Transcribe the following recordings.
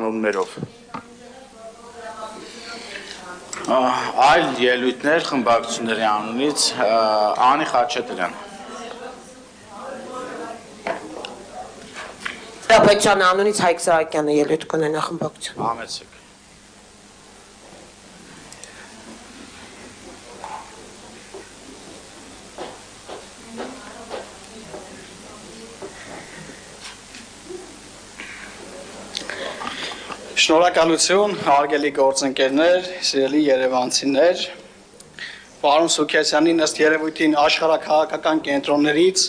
անուններով։ Այլ ելույթներ խմբակցությունների անունից Անի Խաչատրյան։ Պետության անունից Հայկ Սահակյանը ելույթ կունենա խմբակցություն։ Համեցեք։ Շնորհակալություն, հարգելի գործընկերներ, սիրելի երևանցիներ, պարոն Սուքեսյանին ըստ երևույթին աշխարհաքաղաքական կենտրոններից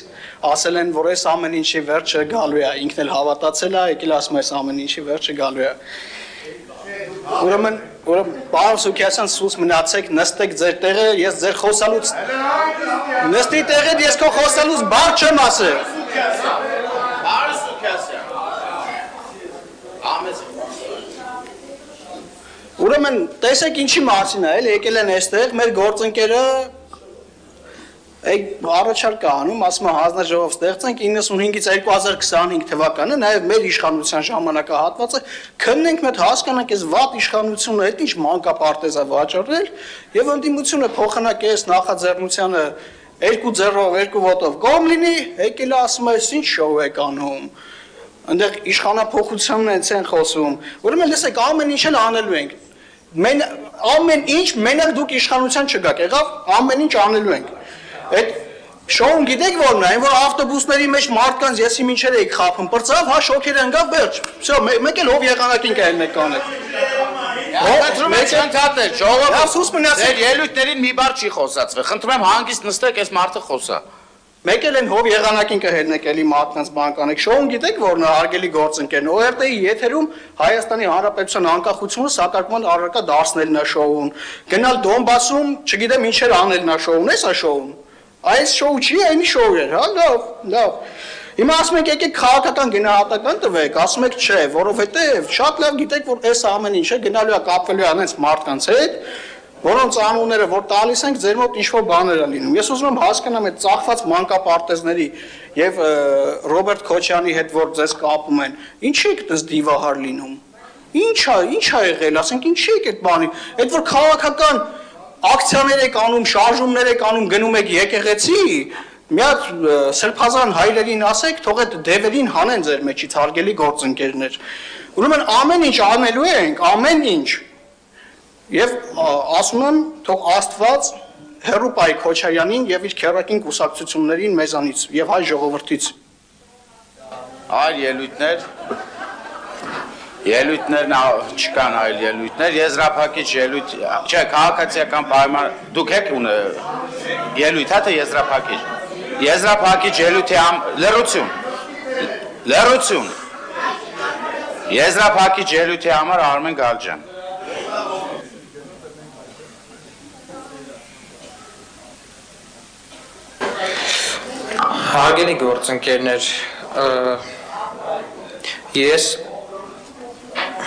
ասել են, որ այս ամեն ինչի վերջը գալու է, ինքն էլ հավատացել է, եկել ասում է այս ամեն ինչի վերջը գալու է։ Ուրեմն պարոն Սուքեսյան, սուս մնացեք, նստեք ձեր տեղը, ես ձեր խոսալուց նստի տեղդ, ես քո խոսալուց բառ չեմ ասել։ Պարոն Սուքեսյան։ Ուրեմն տեսեք ինչի մասին է, եկել են այստեղ, մեր գործընկերը առաջարկ է անում, ասում է հանձնաժողով ստեղծենք 95-ից 2025 թվականը, նաև մեր իշխանության ժամանակահատվածը, քննենք մեկ հասկանանք այս վատ իշխանությունը, այդ ինչ մանկապարտեզ է վաճառել, եւ ընդդիմությունը փոխանակ այս նախաձեռնությանը 2 ձեռով, 2 ոտով կողմ լինի, եկել է ասում է, ինչ շոու եք անում։ Այնտեղ իշխանափոխությունն են խոսում։ Ուրեմն լսեք, ամեն ինչ էլ անելու ենք։ Ամեն ինչ մենակ դուք իշխանության չգաք, եղավ ամեն ինչ անելու ենք։ Այդ շոուն գիտեք որն է, այն որ ավտոբուսների մեջ մարդկանց եսի մինչեր էիք խափում, պրծավ, հա շոքեր ընկավ, վերջ։ Всё, մեկ էլ հով եղանակին կայնեք կանեք։ Խնդրում եմ չընդհատել, ժողովուրդ, ձեր ելույթներին մի բառ չի խոսացվել։ Խնդրում եմ հանգիստ նստեք, այս մարդը խոսա։ Մեկ էլ են հով եղանակին կհելնեք էլի մարդկանց բան կանեք։ Շոուն գիտեք որն է, հարգելի գործընկերներ, ORT-ի եթերում Հայաստանի Հանրապետության անկախությունը սակարկման առարկա դարձնելն է շոուն։ Գնալ Դոնբասում, չգիտեմ ինչեր անելն է շոուն, էսա շոուն։ Այս շոու չի, այնի շոու էր, հա, լավ։ Հիմա ասում եք եկեք քաղաքական գնահատական տվեք, ասում եք չէ, որովհետև շատ լավ գիտեք, որ այս ամեն ինչը գնալու է կապվելու է այնց մարդկանց հետ, որոնց անունները որ տալիս ենք, ձեր մոտ ինչ-որ բաներ է լինում։ Ես ուզում եմ հասկանամ այդ ծախված մանկապարտեզների եւ Ռոբերտ Քոչյանի հետ որ ձեզ կապում են, ինչի եք դες դիվահար լինում։ Ինչ է եղել, ասենք ինչի եք այդ բանի։ Այդ որ քաղաքական ակցիաներ եք անում, շարժումներ եք անում, գնում եք եկեղեցի, մի հատ սրբազան հայրերին ասեք, թող այդ դևերին հանեն ձեր մեջից, հարգելի գործընկերներ։ Ուրեմն ամեն ինչ անելու ենք, ամեն ինչ։ Եվ ասում եմ, թող Աստված հեռու պահի Քոչարյանին եւ իր քերակին կուսակցություններին մեզանից եւ հայ ժողովրդից։ Այլ ելույթներն չկան այլ ելույթներ, եզրափակիչ ելույթ, չէ, քաղաքացիական պայման, դուք եք ունը ելույթ, հա թե եզրափակիչ։ Եզրափակիչ ելույթի լռություն։ Եզրափակիչ ելույթի համար Արմեն Գալջյան։ Հարգելի գործընկերներ, ես